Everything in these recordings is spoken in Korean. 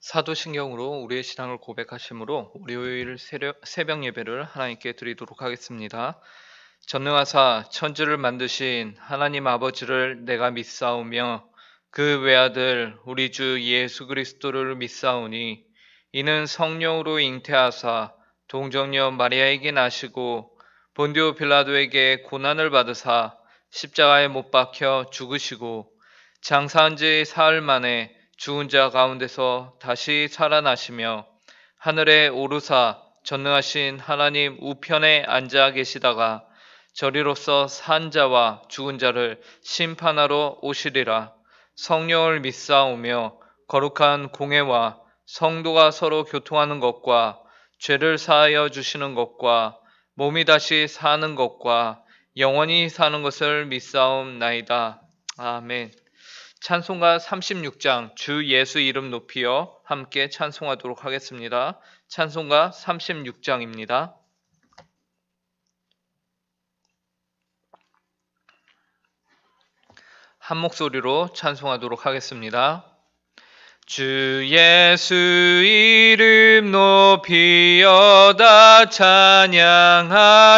사도신경으로 우리의 신앙을 고백하심으로 월요일 새벽 예배를 하나님께 드리도록 하겠습니다. 전능하사 천지를 만드신 하나님 아버지를 내가 믿사오며 그 외아들 우리 주 예수 그리스도를 믿사오니 이는 성령으로 잉태하사 동정녀 마리아에게 나시고 본디오 빌라도에게 고난을 받으사 십자가에 못 박혀 죽으시고 장사한 지 사흘 만에 죽은 자 가운데서 다시 살아나시며 하늘에 오르사 전능하신 하나님 우편에 앉아 계시다가 저리로서 산 자와 죽은 자를 심판하러 오시리라. 성령을 믿사오며 거룩한 공회와 성도가 서로 교통하는 것과 죄를 사하여 주시는 것과 몸이 다시 사는 것과 영원히 사는 것을 믿사옵나이다. 아멘. 찬송가 36장 주 예수 이름 높이여 함께 찬송하도록 하겠습니다. 찬송가 36장입니다. 한 목소리로 찬송하도록 하겠습니다. 주 예수 이름 높이여다 찬양하여라.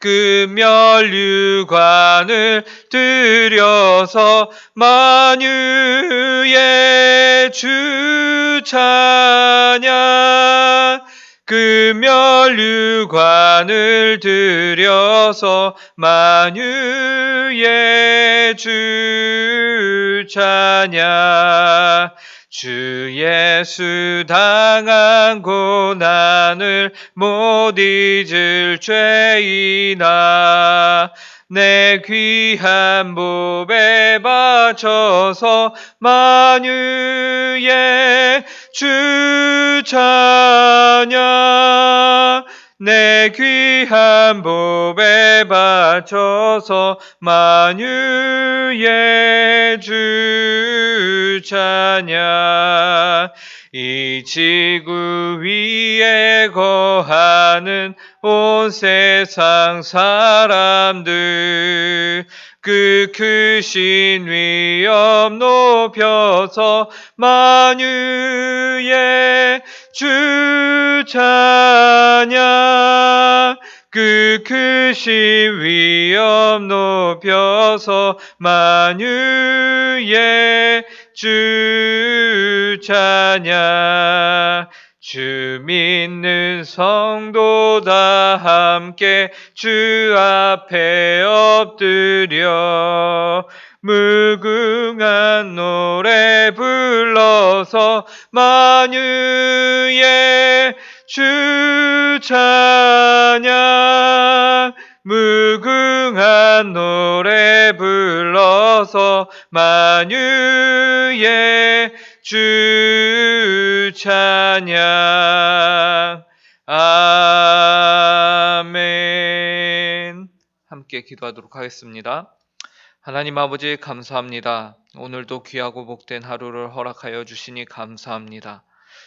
그 면류관을 들여서 만유의 주 찬양. 그 면류관을 들여서 만유의 주 찬양. 주 예수 당한 고난을 못 잊을 죄인아 내 귀한 몸에 바쳐서 만유의 주 찬양. 내 귀한 몸에 바쳐서 만유의 주 찬양. 이 지구 위에 거하는 온 세상 사람들 그 크신 위엄 높여서 만유의 주 찬양. 그 크신 위엄 높여서 만유의 주 찬양. 주 믿는 성도 다 함께 주 앞에 엎드려 무궁한 노래 불러서 만유의 주 찬양. 무궁한 노래 불러서 만유의 주 찬양. 아멘. 함께 기도하도록 하겠습니다. 하나님 아버지 감사합니다. 오늘도 귀하고 복된 하루를 허락하여 주시니 감사합니다.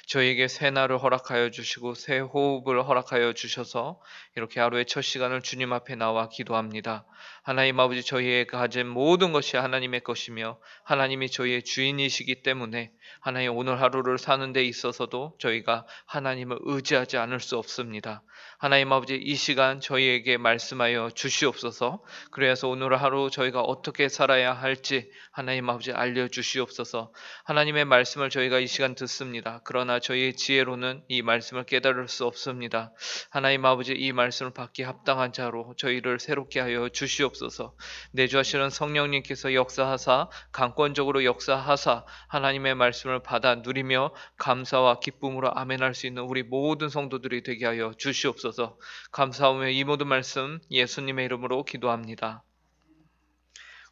저희에게 새 날을 허락하여 주시고 새 호흡을 허락하여 주셔서 이렇게 하루의 첫 시간을 주님 앞에 나와 기도합니다. 하나님 아버지 저희의 가진 모든 것이 하나님의 것이며 하나님이 저희의 주인이시기 때문에 하나님 오늘 하루를 사는 데 있어서도 저희가 하나님을 의지하지 않을 수 없습니다. 하나님 아버지 이 시간 저희에게 말씀하여 주시옵소서. 그래서 오늘 하루 저희가 어떻게 살아야 할지 하나님 아버지 알려주시옵소서. 하나님의 말씀을 저희가 이 시간 듣습니다. 그러나 저희의 지혜로는 이 말씀을 깨달을 수 없습니다. 하나님 아버지 이 말씀을 받기 합당한 자로 저희를 새롭게 하여 주시옵소서. 내주하시는 성령님께서 역사하사 강권적으로 역사하사 하나님의 말씀을 받아 누리며 감사와 기쁨으로 아멘할 수 있는 우리 모든 성도들이 되게 하여 주시옵소서. 감사하며 이 모든 말씀 예수님의 이름으로 기도합니다.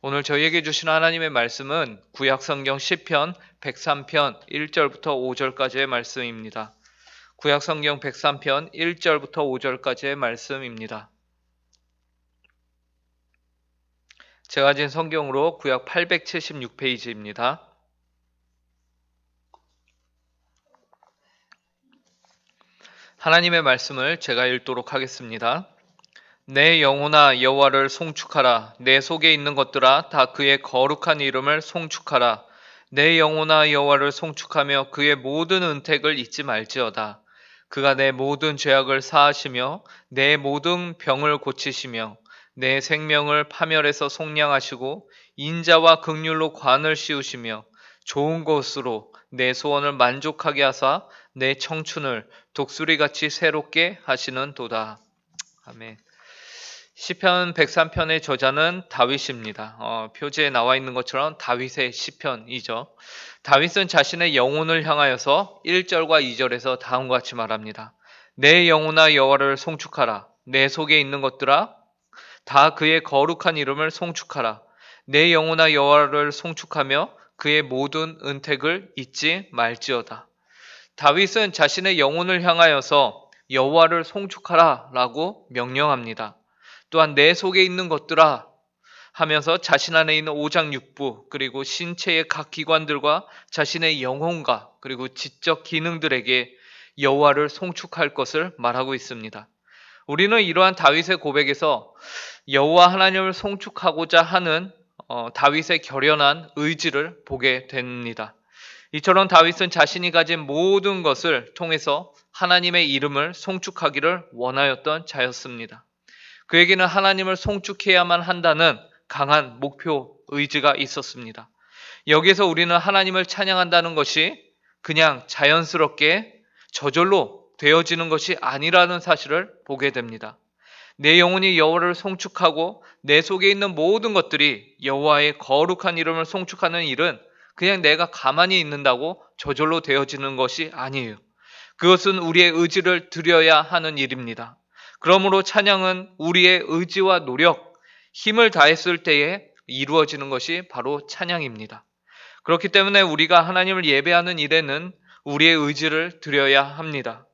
오늘 저희에게 주신 하나님의 말씀은 구약성경 시편 103편 1절부터 5절까지의 말씀입니다. 구약성경 103편 1절부터 5절까지의 말씀입니다. 제가 가진 성경으로 구약 876페이지입니다. 하나님의 말씀을 제가 읽도록 하겠습니다. 내 영혼아 여호와를 송축하라. 내 속에 있는 것들아 다 그의 거룩한 이름을 송축하라. 내 영혼아 여호와를 송축하며 그의 모든 은택을 잊지 말지어다. 그가 내 모든 죄악을 사하시며 내 모든 병을 고치시며 내 생명을 파멸해서 속량하시고 인자와 긍휼로 관을 씌우시며 좋은 것으로 내 소원을 만족하게 하사 내 청춘을 독수리같이 새롭게 하시는도다. 아멘. 시편 103편의 저자는 다윗입니다. 표지에 나와 있는 것처럼 다윗의 시편이죠. 다윗은 자신의 영혼을 향하여서 1절과 2절에서 다음과 같이 말합니다. 내 영혼아 여호와를 송축하라. 내 속에 있는 것들아 다 그의 거룩한 이름을 송축하라. 내 영혼아 여호와를 송축하며 그의 모든 은택을 잊지 말지어다. 다윗은 자신의 영혼을 향하여서 여호와를 송축하라라고 명령합니다. 또한 내 속에 있는 것들아 하면서 자신 안에 있는 오장육부 그리고 신체의 각 기관들과 자신의 영혼과 그리고 지적 기능들에게 여호와를 송축할 것을 말하고 있습니다. 우리는 이러한 다윗의 고백에서 여호와 하나님을 송축하고자 하는 다윗의 결연한 의지를 보게 됩니다. 이처럼 다윗은 자신이 가진 모든 것을 통해서 하나님의 이름을 송축하기를 원하였던 자였습니다. 그에게는 하나님을 송축해야만 한다는 강한 목표 의지가 있었습니다. 여기에서 우리는 하나님을 찬양한다는 것이 그냥 자연스럽게 저절로 되어지는 것이 아니라는 사실을 보게 됩니다. 내 영혼이 여호와를 송축하고 내 속에 있는 모든 것들이 여호와의 거룩한 이름을 송축하는 일은 그냥 내가 가만히 있는다고 저절로 되어지는 것이 아니에요. 그것은 우리의 의지를 들여야 하는 일입니다. 그러므로 찬양은 우리의 의지와 노력, 힘을 다했을 때에 이루어지는 것이 바로 찬양입니다. 그렇기 때문에 우리가 하나님을 예배하는 일에는 우리의 의지를 들여야 합니다.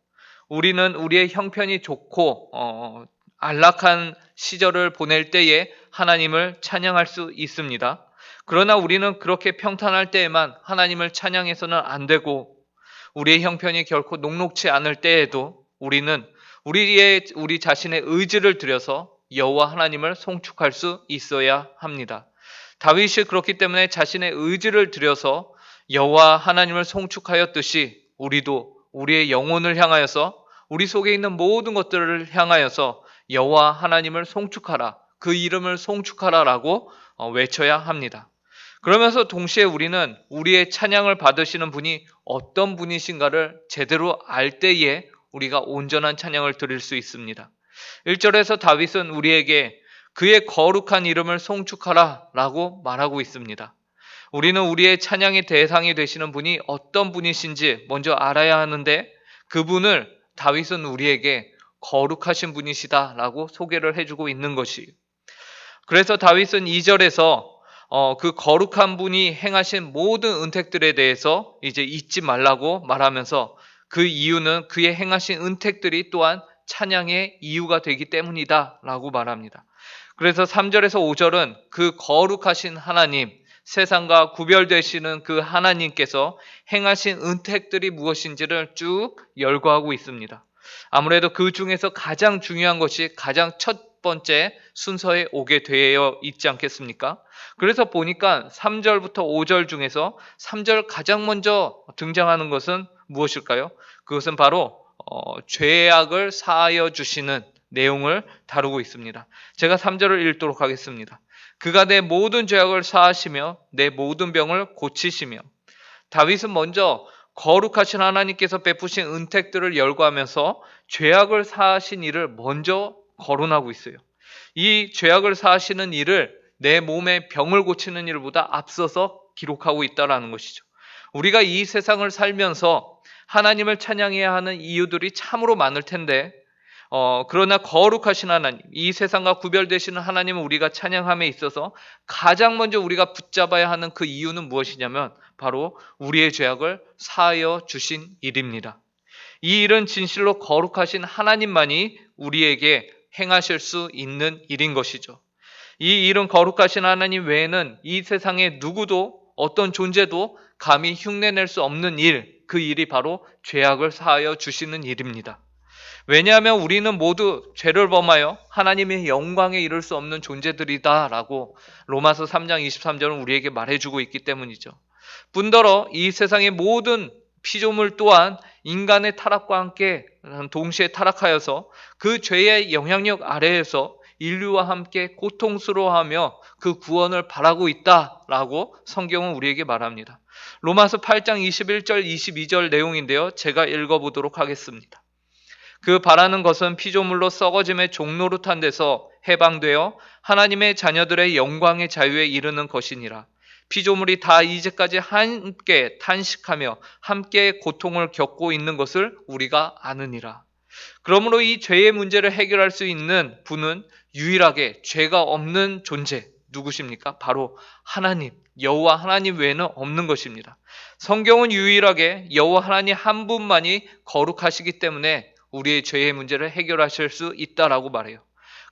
우리는 우리의 형편이 좋고 안락한 시절을 보낼 때에 하나님을 찬양할 수 있습니다. 그러나 우리는 그렇게 평탄할 때에만 하나님을 찬양해서는 안 되고 우리의 형편이 결코 녹록치 않을 때에도 우리는 우리 자신의 의지를 들여서 여호와 하나님을 송축할 수 있어야 합니다. 다윗이 그렇기 때문에 자신의 의지를 들여서 여호와 하나님을 송축하였듯이 우리도 우리의 영혼을 향하여서 우리 속에 있는 모든 것들을 향하여서 여호와 하나님을 송축하라, 그 이름을 송축하라라고 외쳐야 합니다. 그러면서 동시에 우리는 우리의 찬양을 받으시는 분이 어떤 분이신가를 제대로 알 때에 우리가 온전한 찬양을 드릴 수 있습니다. 1절에서 다윗은 우리에게 그의 거룩한 이름을 송축하라 라고 말하고 있습니다. 우리는 우리의 찬양의 대상이 되시는 분이 어떤 분이신지 먼저 알아야 하는데 그분을 다윗은 우리에게 거룩하신 분이시다 라고 소개를 해주고 있는 것이에요. 그래서 다윗은 2절에서 그 거룩한 분이 행하신 모든 은택들에 대해서 이제 잊지 말라고 말하면서 그 이유는 그의 행하신 은택들이 또한 찬양의 이유가 되기 때문이다 라고 말합니다. 그래서 3절에서 5절은 그 거룩하신 하나님, 세상과 구별되시는 그 하나님께서 행하신 은택들이 무엇인지를 쭉 열거하고 있습니다. 아무래도 그 중에서 가장 중요한 것이 가장 첫 번째 순서에 오게 되어 있지 않겠습니까? 그래서 보니까 3절부터 5절 중에서 3절 가장 먼저 등장하는 것은 무엇일까요? 그것은 바로 죄악을 사하여 주시는 내용을 다루고 있습니다. 제가 3절을 읽도록 하겠습니다. 그가 내 모든 죄악을 사하시며 내 모든 병을 고치시며. 다윗은 먼저 거룩하신 하나님께서 베푸신 은택들을 열거하면서 죄악을 사하신 일을 먼저 거론하고 있어요. 이 죄악을 사하시는 일을 내 몸의 병을 고치는 일보다 앞서서 기록하고 있다는 것이죠. 우리가 이 세상을 살면서 하나님을 찬양해야 하는 이유들이 참으로 많을 텐데 그러나 거룩하신 하나님, 이 세상과 구별되시는 하나님을 우리가 찬양함에 있어서 가장 먼저 우리가 붙잡아야 하는 그 이유는 무엇이냐면 바로 우리의 죄악을 사하여 주신 일입니다. 이 일은 진실로 거룩하신 하나님만이 우리에게 행하실 수 있는 일인 것이죠. 이 일은 거룩하신 하나님 외에는 이 세상에 누구도 어떤 존재도 감히 흉내낼 수 없는 일, 그 일이 바로 죄악을 사하여 주시는 일입니다. 왜냐하면 우리는 모두 죄를 범하여 하나님의 영광에 이를 수 없는 존재들이다 라고 로마서 3장 23절은 우리에게 말해주고 있기 때문이죠. 뿐더러 이 세상의 모든 피조물 또한 인간의 타락과 함께 동시에 타락하여서 그 죄의 영향력 아래에서 인류와 함께 고통스러워하며 그 구원을 바라고 있다라고 성경은 우리에게 말합니다. 로마서 8장 21절 22절 내용인데요. 제가 읽어보도록 하겠습니다. 그 바라는 것은 피조물로 썩어짐의 종노릇한 데서 해방되어 하나님의 자녀들의 영광의 자유에 이르는 것이니라. 피조물이 다 이제까지 함께 탄식하며 함께 고통을 겪고 있는 것을 우리가 아느니라. 그러므로 이 죄의 문제를 해결할 수 있는 분은 유일하게 죄가 없는 존재 누구십니까? 바로 하나님, 여호와 하나님 외에는 없는 것입니다. 성경은 유일하게 여호와 하나님 한 분만이 거룩하시기 때문에 우리의 죄의 문제를 해결하실 수 있다라고 말해요.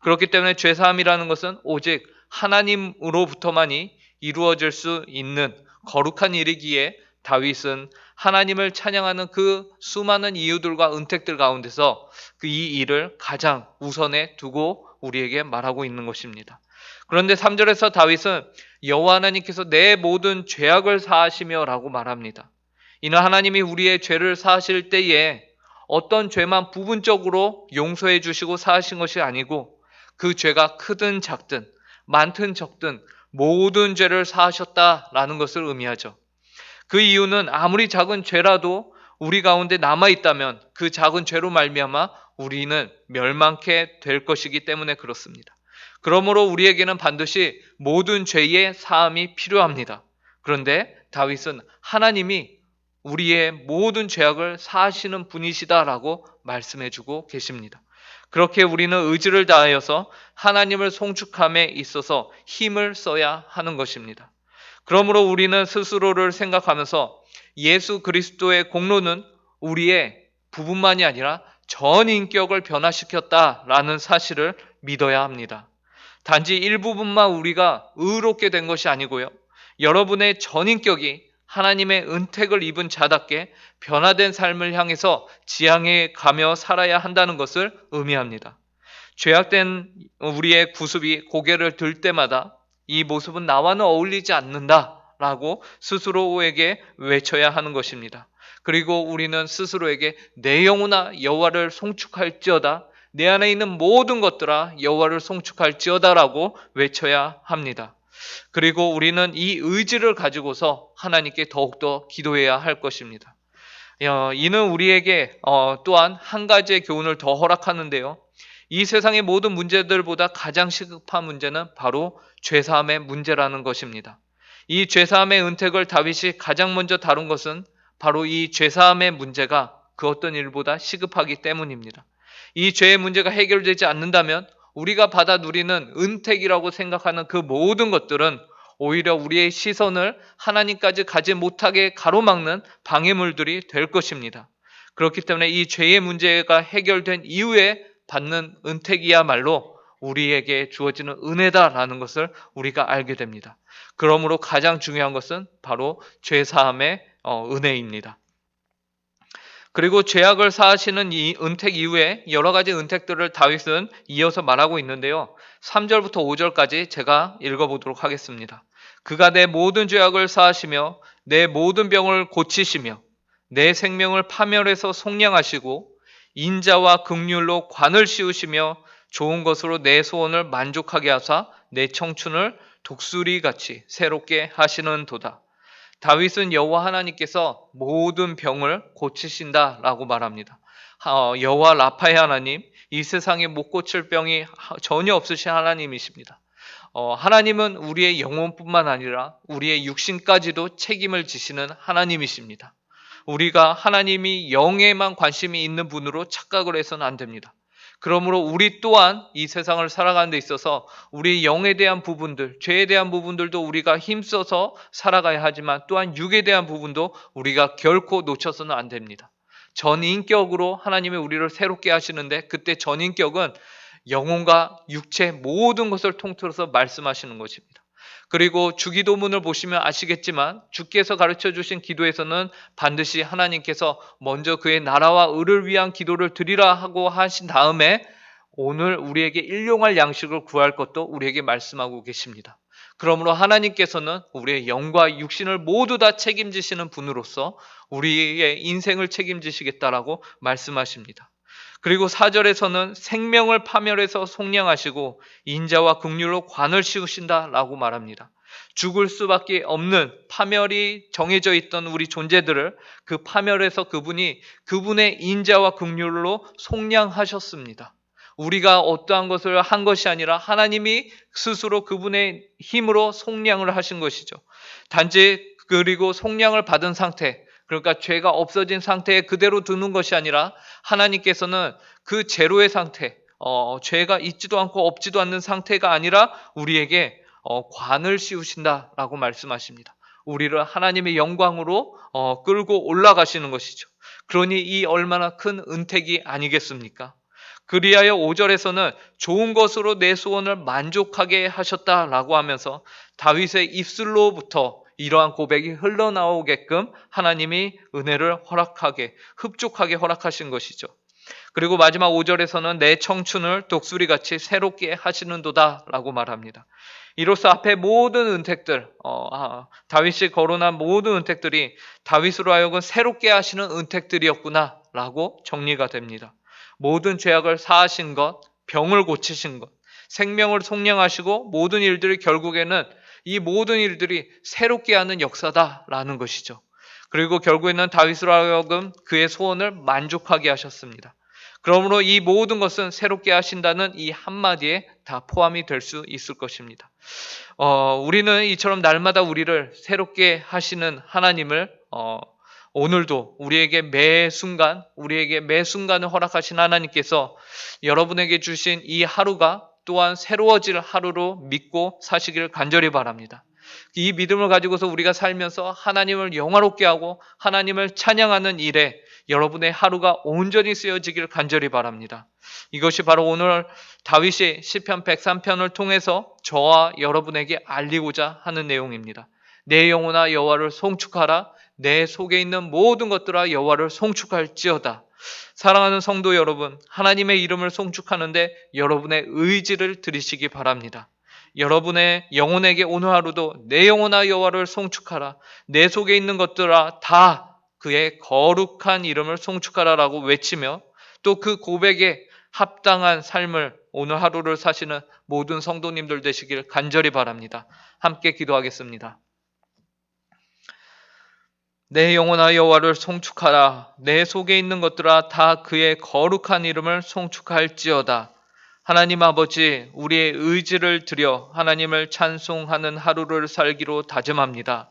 그렇기 때문에 죄사함이라는 것은 오직 하나님으로부터만이 이루어질 수 있는 거룩한 일이기에 다윗은 하나님을 찬양하는 그 수많은 이유들과 은택들 가운데서 그 이 일을 가장 우선에 두고 우리에게 말하고 있는 것입니다. 그런데 3절에서 다윗은 여호와 하나님께서 내 모든 죄악을 사하시며 라고 말합니다. 이는 하나님이 우리의 죄를 사하실 때에 어떤 죄만 부분적으로 용서해 주시고 사하신 것이 아니고 그 죄가 크든 작든 많든 적든 모든 죄를 사하셨다라는 것을 의미하죠. 그 이유는 아무리 작은 죄라도 우리 가운데 남아 있다면 그 작은 죄로 말미암아 우리는 멸망케 될 것이기 때문에 그렇습니다. 그러므로 우리에게는 반드시 모든 죄의 사함이 필요합니다. 그런데 다윗은 하나님이 우리의 모든 죄악을 사하시는 분이시다라고 말씀해주고 계십니다. 그렇게 우리는 의지를 다하여서 하나님을 송축함에 있어서 힘을 써야 하는 것입니다. 그러므로 우리는 스스로를 생각하면서 예수 그리스도의 공로는 우리의 부분만이 아니라 전 인격을 변화시켰다라는 사실을 믿어야 합니다. 단지 일부분만 우리가 의롭게 된 것이 아니고요. 여러분의 전 인격이 하나님의 은택을 입은 자답게 변화된 삶을 향해서 지향해 가며 살아야 한다는 것을 의미합니다. 죄악된 우리의 구습이 고개를 들 때마다 이 모습은 나와는 어울리지 않는다라고 스스로에게 외쳐야 하는 것입니다. 그리고 우리는 스스로에게 내 영혼아 여호와를 송축할지어다, 내 안에 있는 모든 것들아 여호와를 송축할지어다라고 외쳐야 합니다. 그리고 우리는 이 의지를 가지고서 하나님께 더욱더 기도해야 할 것입니다. 이는 우리에게 또한 한 가지의 교훈을 더 허락하는데요. 이 세상의 모든 문제들보다 가장 시급한 문제는 바로 죄사함의 문제라는 것입니다. 이 죄사함의 은택을 다윗이 가장 먼저 다룬 것은 바로 이 죄사함의 문제가 그 어떤 일보다 시급하기 때문입니다. 이 죄의 문제가 해결되지 않는다면 우리가 받아 누리는 은택이라고 생각하는 그 모든 것들은 오히려 우리의 시선을 하나님까지 가지 못하게 가로막는 방해물들이 될 것입니다. 그렇기 때문에 이 죄의 문제가 해결된 이후에 받는 은택이야말로 우리에게 주어지는 은혜다라는 것을 우리가 알게 됩니다. 그러므로 가장 중요한 것은 바로 죄사함의 은혜입니다. 그리고 죄악을 사하시는 이 은택 이후에 여러 가지 은택들을 다윗은 이어서 말하고 있는데요. 3절부터 5절까지 제가 읽어보도록 하겠습니다. 그가 내 모든 죄악을 사하시며 내 모든 병을 고치시며 내 생명을 파멸해서 속량하시고 인자와 긍휼로 관을 씌우시며 좋은 것으로 내 소원을 만족하게 하사 내 청춘을 독수리같이 새롭게 하시는도다. 다윗은 여호와 하나님께서 모든 병을 고치신다라고 말합니다. 여호와 라파의 하나님, 이 세상에 못 고칠 병이 전혀 없으신 하나님이십니다. 하나님은 우리의 영혼뿐만 아니라 우리의 육신까지도 책임을 지시는 하나님이십니다. 우리가 하나님이 영에만 관심이 있는 분으로 착각을 해서는 안 됩니다. 그러므로 우리 또한 이 세상을 살아가는 데 있어서 우리 영에 대한 부분들, 죄에 대한 부분들도 우리가 힘써서 살아가야 하지만 또한 육에 대한 부분도 우리가 결코 놓쳐서는 안 됩니다. 전인격으로 하나님이 우리를 새롭게 하시는데 그때 전인격은 영혼과 육체 모든 것을 통틀어서 말씀하시는 것입니다. 그리고 주기도문을 보시면 아시겠지만 주께서 가르쳐 주신 기도에서는 반드시 하나님께서 먼저 그의 나라와 의를 위한 기도를 드리라 하고 하신 다음에 오늘 우리에게 일용할 양식을 구할 것도 우리에게 말씀하고 계십니다. 그러므로 하나님께서는 우리의 영과 육신을 모두 다 책임지시는 분으로서 우리의 인생을 책임지시겠다라고 말씀하십니다. 그리고 4절에서는 생명을 파멸해서 속량하시고 인자와 긍휼로 관을 씌우신다라고 말합니다. 죽을 수밖에 없는 파멸이 정해져 있던 우리 존재들을 그 파멸에서 그분이 그분의 인자와 긍휼로 속량하셨습니다. 우리가 어떠한 것을 한 것이 아니라 하나님이 스스로 그분의 힘으로 속량을 하신 것이죠. 단지 그리고 속량을 받은 상태, 그러니까 죄가 없어진 상태에 그대로 두는 것이 아니라 하나님께서는 그 제로의 상태, 죄가 있지도 않고 없지도 않는 상태가 아니라 우리에게 관을 씌우신다라고 말씀하십니다. 우리를 하나님의 영광으로 끌고 올라가시는 것이죠. 그러니 이 얼마나 큰 은택이 아니겠습니까? 그리하여 5절에서는 좋은 것으로 내 소원을 만족하게 하셨다라고 하면서 다윗의 입술로부터 이러한 고백이 흘러나오게끔 하나님이 은혜를 흡족하게 허락하신 것이죠. 그리고 마지막 5절에서는 내 청춘을 독수리같이 새롭게 하시는도다 라고 말합니다. 이로써 앞에 모든 은택들, 다윗이 거론한 모든 은택들이 다윗으로 하여금 새롭게 하시는 은택들이었구나 라고 정리가 됩니다. 모든 죄악을 사하신 것, 병을 고치신 것, 생명을 속량하시고 모든 일들이 결국에는 이 모든 일들이 새롭게 하는 역사다라는 것이죠. 그리고 결국에는 다윗으로 하여금 그의 소원을 만족하게 하셨습니다. 그러므로 이 모든 것은 새롭게 하신다는 이 한마디에 다 포함이 될 수 있을 것입니다. 우리는 이처럼 날마다 우리를 새롭게 하시는 하나님을 오늘도 우리에게 매 순간을 허락하신 하나님께서 여러분에게 주신 이 하루가 또한 새로워질 하루로 믿고 사시기를 간절히 바랍니다. 이 믿음을 가지고서 우리가 살면서 하나님을 영화롭게 하고 하나님을 찬양하는 일에 여러분의 하루가 온전히 쓰여지길 간절히 바랍니다. 이것이 바로 오늘 다윗이 시편 103편을 통해서 저와 여러분에게 알리고자 하는 내용입니다. 내 영혼아 여호와를 송축하라. 내 속에 있는 모든 것들아 여호와를 송축할지어다. 사랑하는 성도 여러분, 하나님의 이름을 송축하는데 여러분의 의지를 들이시기 바랍니다. 여러분의 영혼에게 오늘 하루도 내 영혼아 여호와를 송축하라. 내 속에 있는 것들아 다 그의 거룩한 이름을 송축하라라고 외치며 또 그 고백에 합당한 삶을 오늘 하루를 사시는 모든 성도님들 되시길 간절히 바랍니다. 함께 기도하겠습니다. 내 영혼아 여호와를 송축하라. 내 속에 있는 것들아 다 그의 거룩한 이름을 송축할지어다. 하나님 아버지, 우리의 의지를 들여 하나님을 찬송하는 하루를 살기로 다짐합니다.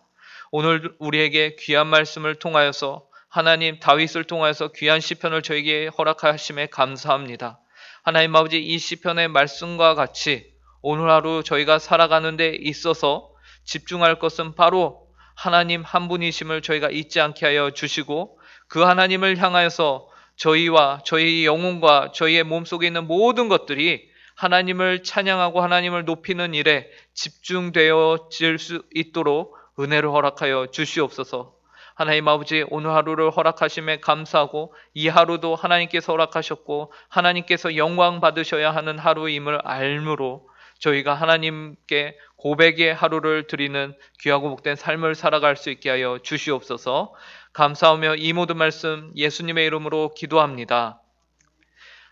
오늘 우리에게 귀한 말씀을 통하여서 하나님 다윗을 통하여서 귀한 시편을 저에게 허락하심에 감사합니다. 하나님 아버지, 이 시편의 말씀과 같이 오늘 하루 저희가 살아가는 데 있어서 집중할 것은 바로 하나님 한 분이심을 저희가 잊지 않게 하여 주시고 그 하나님을 향하여서 저희와 저희 영혼과 저희의 몸속에 있는 모든 것들이 하나님을 찬양하고 하나님을 높이는 일에 집중되어질 수 있도록 은혜를 허락하여 주시옵소서. 하나님 아버지, 오늘 하루를 허락하심에 감사하고 이 하루도 하나님께서 허락하셨고 하나님께서 영광 받으셔야 하는 하루임을 알므로 저희가 하나님께 고백의 하루를 드리는 귀하고 복된 삶을 살아갈 수 있게 하여 주시옵소서. 감사하며 이 모든 말씀 예수님의 이름으로 기도합니다.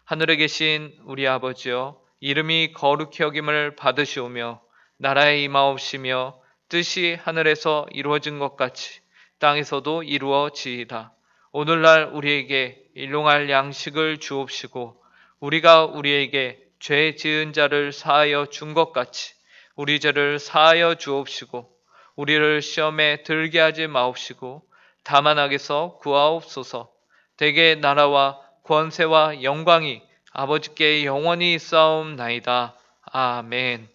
하늘에 계신 우리 아버지여, 이름이 거룩히 여김을 받으시오며 나라의 임하옵시며 뜻이 하늘에서 이루어진 것 같이 땅에서도 이루어지이다. 오늘날 우리에게 일용할 양식을 주옵시고 우리가 우리에게 죄 지은 자를 사하여 준 것 같이 우리 죄를 사하여 주옵시고 우리를 시험에 들게 하지 마옵시고 다만 악에서 구하옵소서. 대개 나라와 권세와 영광이 아버지께 영원히 있사옵나이다. 아멘.